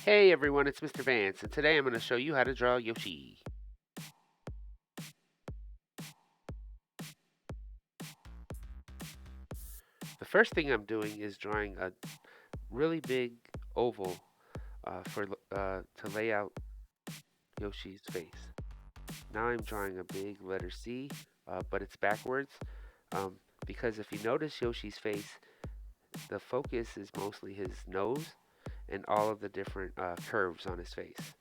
Hey everyone, it's Mr. Vance, and today I'm going to show you how to draw Yoshi. The first thing I'm doing is drawing a really big oval to lay out Yoshi's face. Now I'm drawing a big letter C, but it's backwards um, because if you notice Yoshi's face, the focus is mostly his nose and all of the different curves on his face.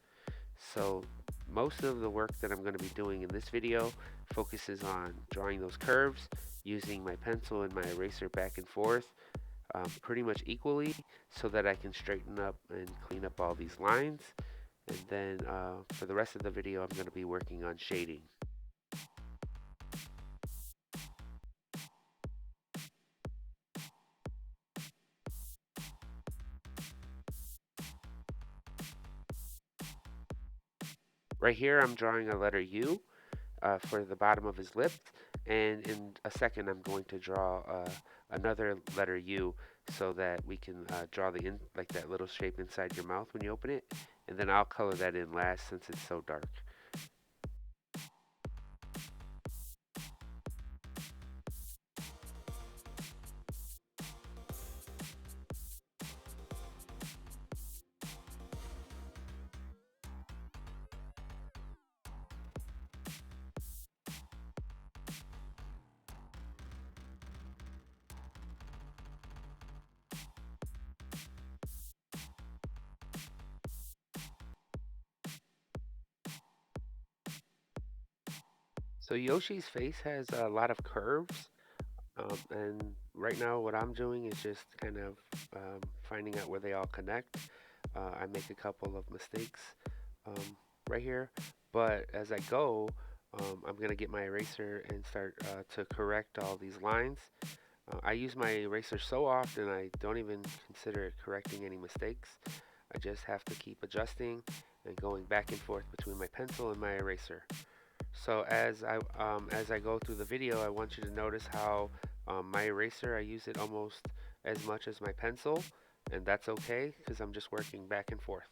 So most of the work that I'm going to be doing in this video focuses on drawing those curves using my pencil and my eraser back and forth pretty much equally so that I can straighten up and clean up all these lines. And then for the rest of the video, I'm going to be working on shading. Right here, I'm drawing a letter U for the bottom of his lips, and in a second, I'm going to draw another letter U so that we can draw like that little shape inside your mouth when you open it, and then I'll color that in last since it's so dark. So Yoshi's face has a lot of curves, and right now what I'm doing is just kind of finding out where they all connect. I make a couple of mistakes um, right here, but as I go, I'm gonna get my eraser and start to correct all these lines. I use my eraser so often I don't even consider it correcting any mistakes. I just have to keep adjusting and going back and forth between my pencil and my eraser. So as I go through the video, I want you to notice how my eraser, I use it almost as much as my pencil, and that's okay because I'm just working back and forth.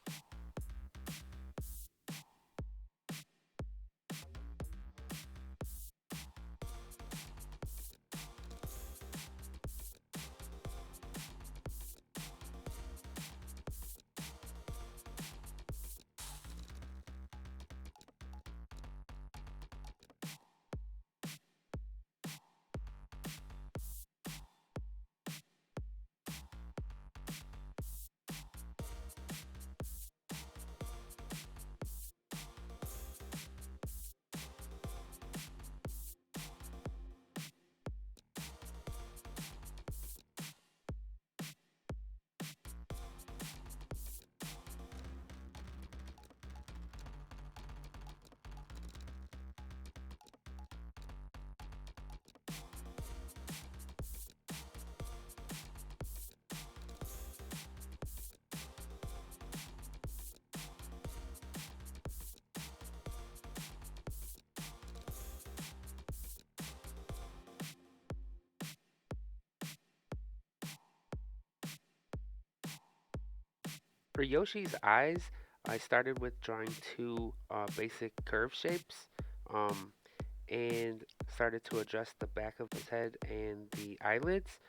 For Yoshi's eyes, I started with drawing two basic curve shapes um, and started to adjust the back of his head and the eyelids.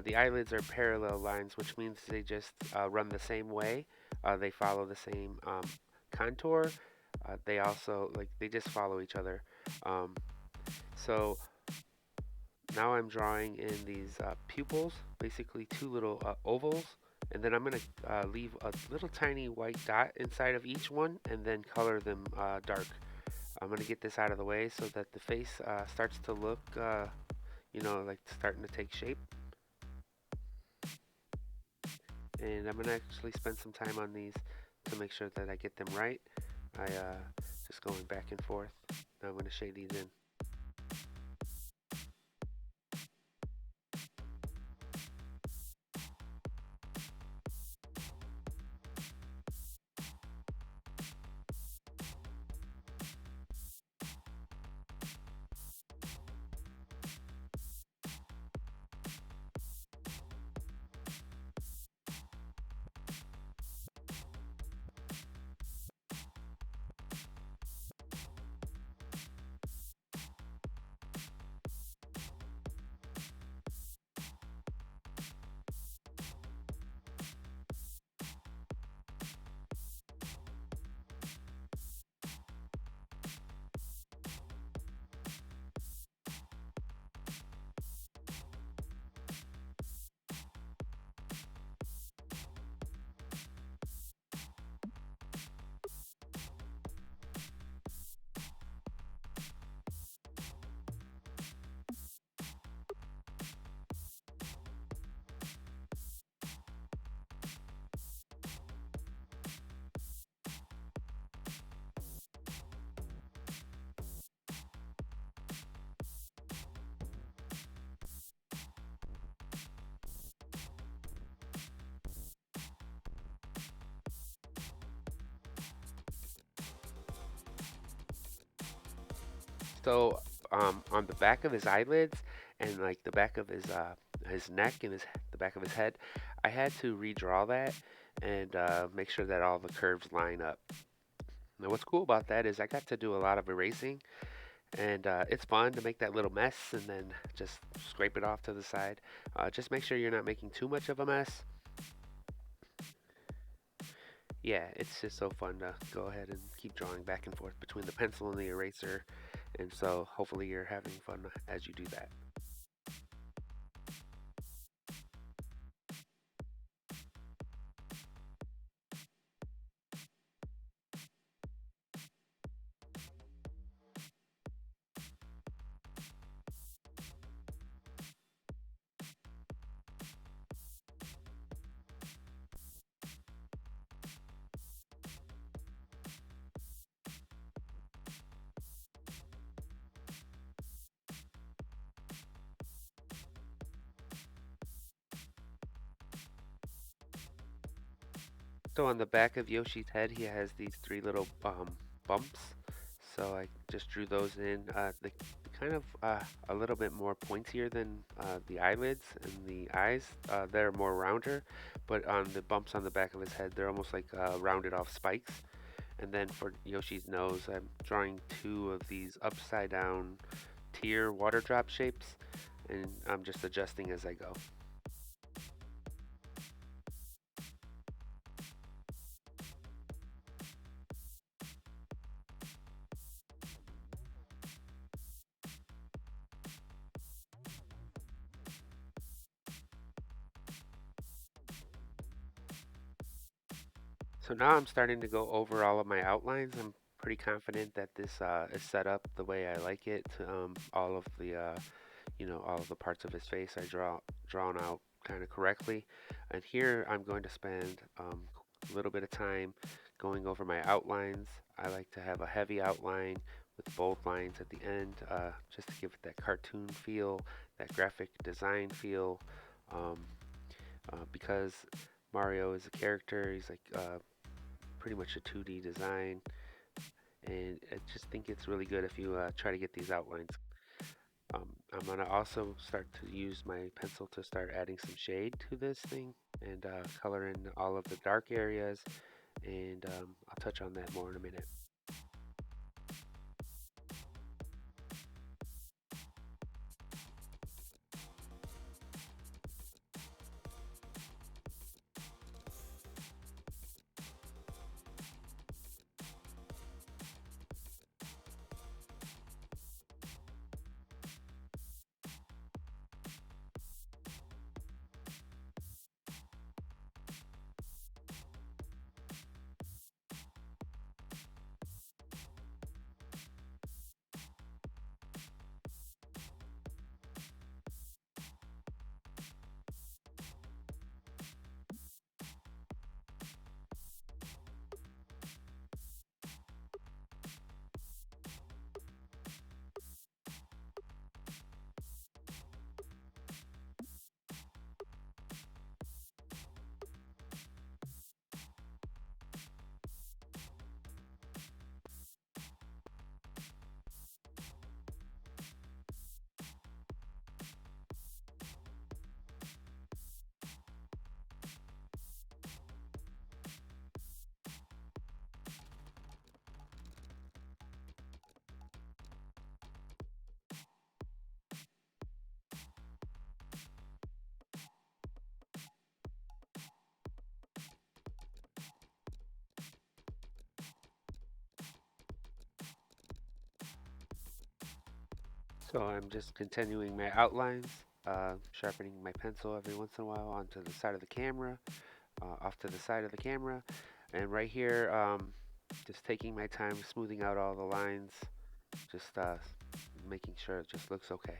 The eyelids are parallel lines, which means they just run the same way. They follow the same contour. They also they just follow each other. Um, so now I'm drawing in these pupils, basically two little ovals, and then I'm going to leave a little tiny white dot inside of each one and then color them dark. I'm going to get this out of the way so that the face starts to look, like starting to take shape. And I'm going to actually spend some time on these to make sure that I get them right. Just going back and forth. Now I'm going to shade these in. So, on the back of his eyelids and like the back of his neck and the back of his head, I had to redraw that and make sure that all the curves line up. Now, what's cool about that is I got to do a lot of erasing, and it's fun to make that little mess and then just scrape it off to the side. Just make sure you're not making too much of a mess. Yeah, it's just so fun to go ahead and keep drawing back and forth between the pencil and the eraser, and so hopefully you're having fun as you do that. So on the back of Yoshi's head, he has these three little bumps. So I just drew those in. The kind of a little bit more pointier than the eyelids and the eyes. They're more rounder, but on the bumps on the back of his head, they're almost like rounded off spikes. And then for Yoshi's nose, I'm drawing two of these upside down tear water drop shapes, and I'm just adjusting as I go. So now I'm starting to go over all of my outlines. I'm pretty confident that this is set up the way I like it. All of the all of the parts of his face I drawn out kind of correctly. And here I'm going to spend a little bit of time going over my outlines. I like to have a heavy outline with bold lines at the end, just to give it that cartoon feel, that graphic design feel. Um, because Mario is a character, he's like pretty much a 2D design, and I just think it's really good if you try to get these outlines. I'm going to also start to use my pencil to start adding some shade to this thing and color in all of the dark areas, and I'll touch on that more in a minute. So I'm just continuing my outlines, sharpening my pencil every once in a while onto the side of the camera, off to the side of the camera, and right here, just taking my time smoothing out all the lines, just making sure it just looks okay.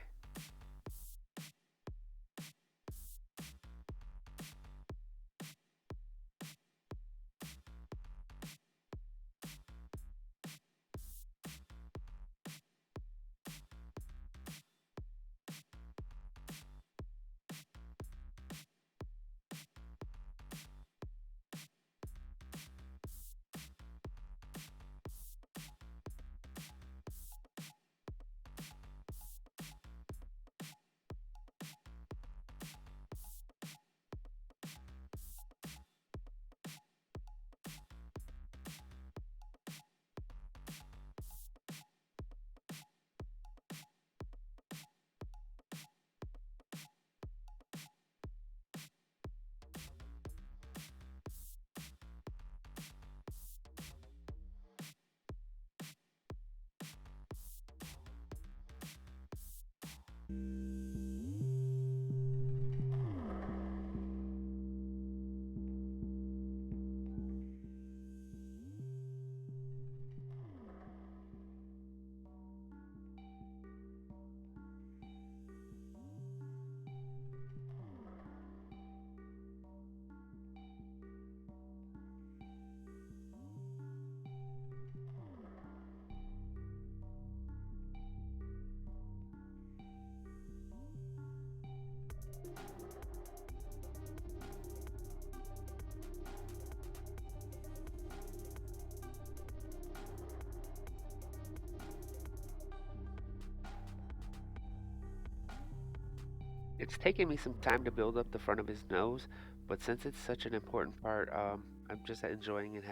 It's taken me some time to build up the front of his nose, but since it's such an important part, I'm just enjoying and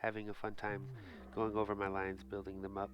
having a fun time going over my lines, building them up.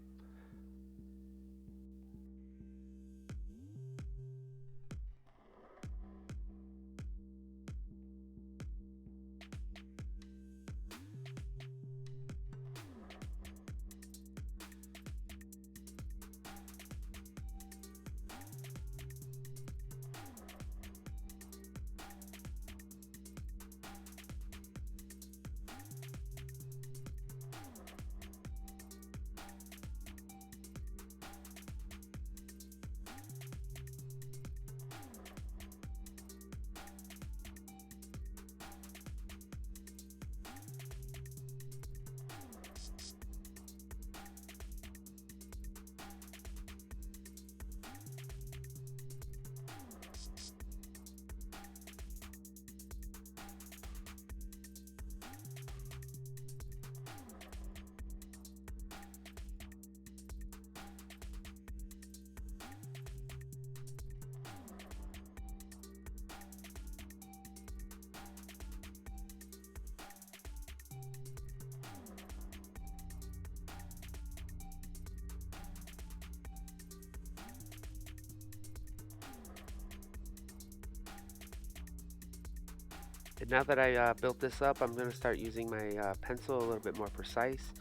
And now that I built this up, I'm going to start using my pencil a little bit more precise,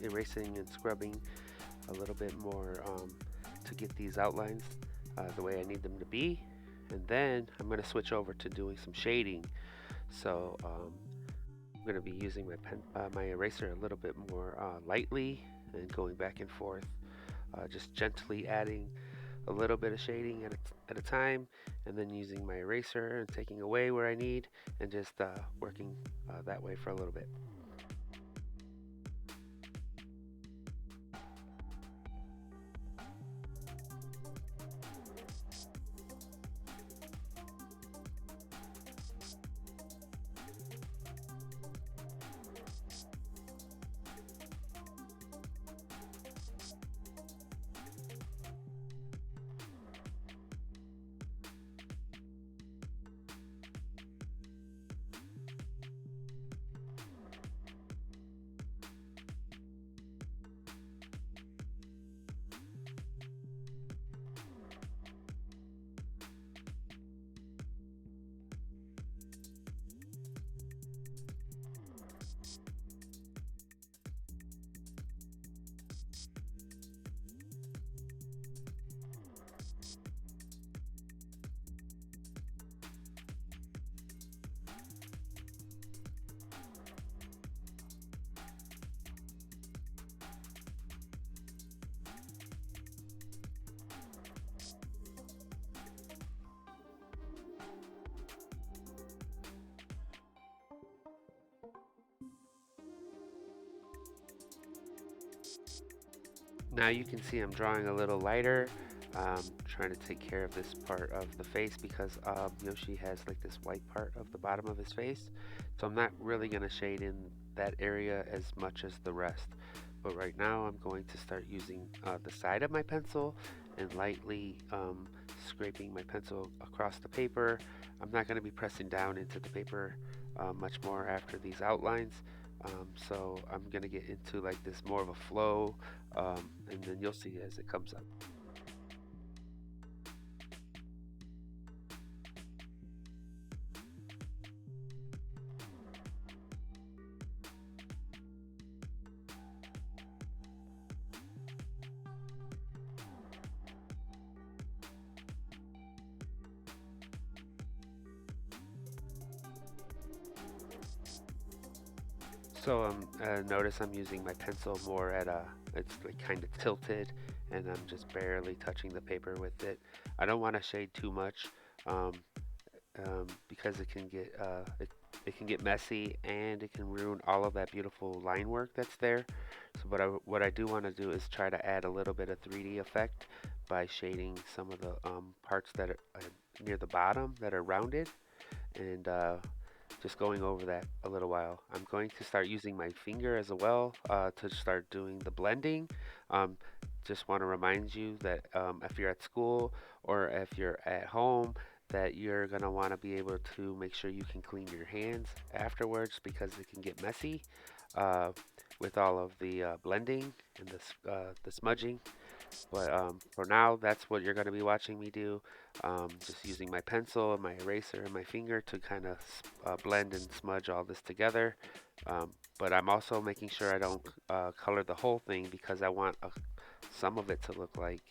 erasing and scrubbing a little bit more to get these outlines the way I need them to be. And then I'm going to switch over to doing some shading. So I'm going to be using my eraser a little bit more lightly and going back and forth, just gently adding a little bit of shading at a time, and then using my eraser and taking away where I need, and just working that way for a little bit. Now you can see I'm drawing a little lighter, trying to take care of this part of the face because Yoshi has like this white part of the bottom of his face. So I'm not really going to shade in that area as much as the rest. But right now I'm going to start using the side of my pencil and lightly scraping my pencil across the paper. I'm not going to be pressing down into the paper much more after these outlines. So I'm going to get into like this more of a flow, and then you'll see as it comes up. Notice I'm using my pencil more at a, it's like kind of tilted, and I'm just barely touching the paper with it. I don't want to shade too much, um, because it can get messy and it can ruin all of that beautiful line work that's there. So, what I do want to do is try to add a little bit of 3D effect by shading some of the parts that are near the bottom that are rounded, and just going over that a little while. I'm going to start using my finger as well to start doing the blending. Um, just want to remind you that if you're at school or if you're at home, that you're going to want to be able to make sure you can clean your hands afterwards because it can get messy uh, with all of the blending and the smudging. But for now, that's what you're going to be watching me do. Just using my pencil, my eraser, and my finger to kind of blend and smudge all this together. But I'm also making sure I don't color the whole thing because I want some of it to look like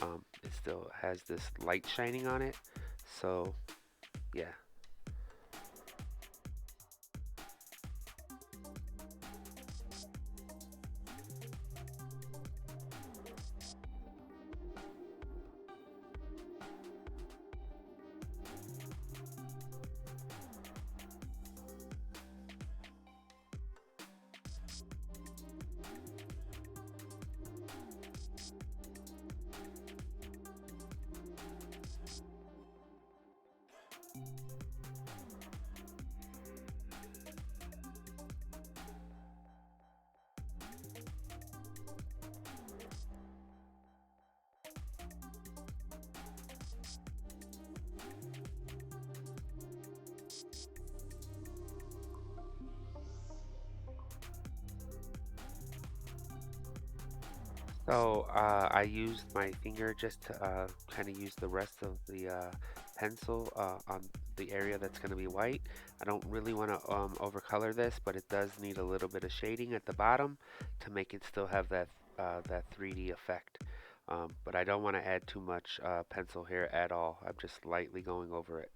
it still has this light shining on it. So, yeah. I used my finger just to kind of use the rest of the pencil on the area that's going to be white. I don't really want to overcolor this, but it does need a little bit of shading at the bottom to make it still have that 3D effect. But I don't want to add too much pencil here at all. I'm just lightly going over it.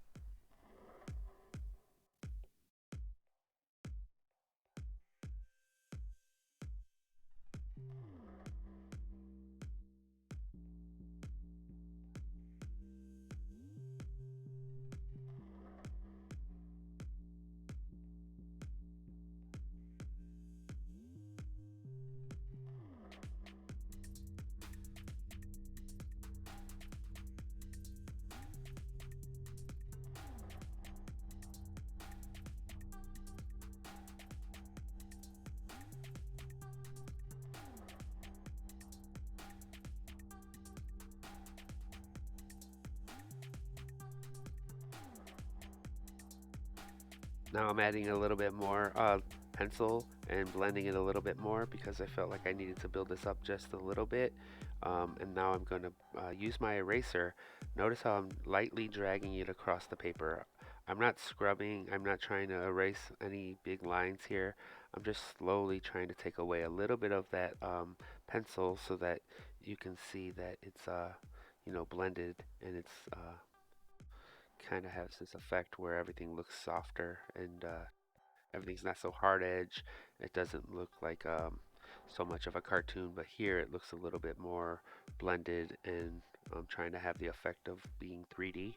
Now I'm adding a little bit more pencil and blending it a little bit more because I felt like I needed to build this up just a little bit. And now I'm going to use my eraser. Notice how I'm lightly dragging it across the paper. I'm not scrubbing, I'm not trying to erase any big lines here. I'm just slowly trying to take away a little bit of that pencil so that you can see that it's blended and it's kind of has this effect where everything looks softer and everything's not so hard edge. It doesn't look like so much of a cartoon, but here it looks a little bit more blended and trying to have the effect of being 3D.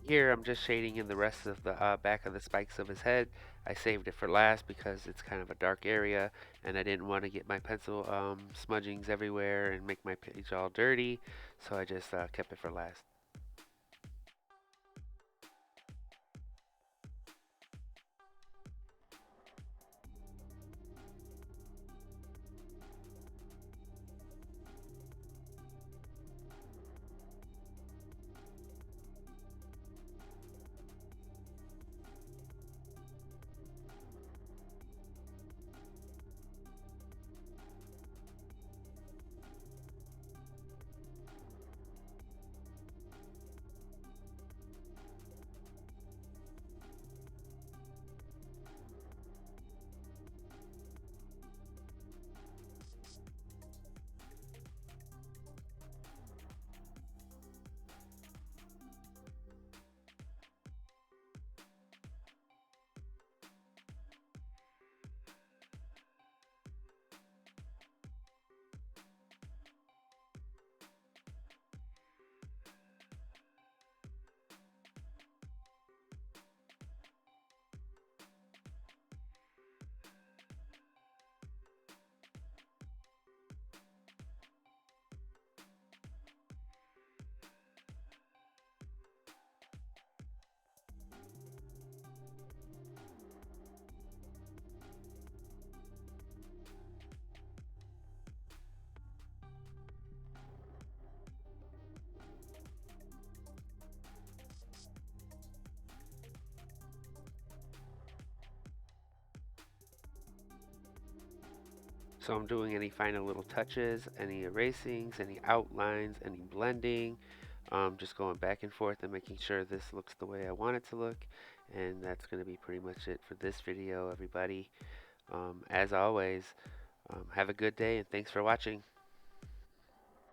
Here I'm just shading in the rest of the back of the spikes of his head. I saved it for last because it's kind of a dark area and I didn't want to get my pencil smudgings everywhere and make my page all dirty, so I just kept it for last. So I'm doing any final little touches, any erasings, any outlines, any blending, just going back and forth and making sure this looks the way I want it to look. And that's going to be pretty much it for this video, everybody. As always, have a good day and thanks for watching.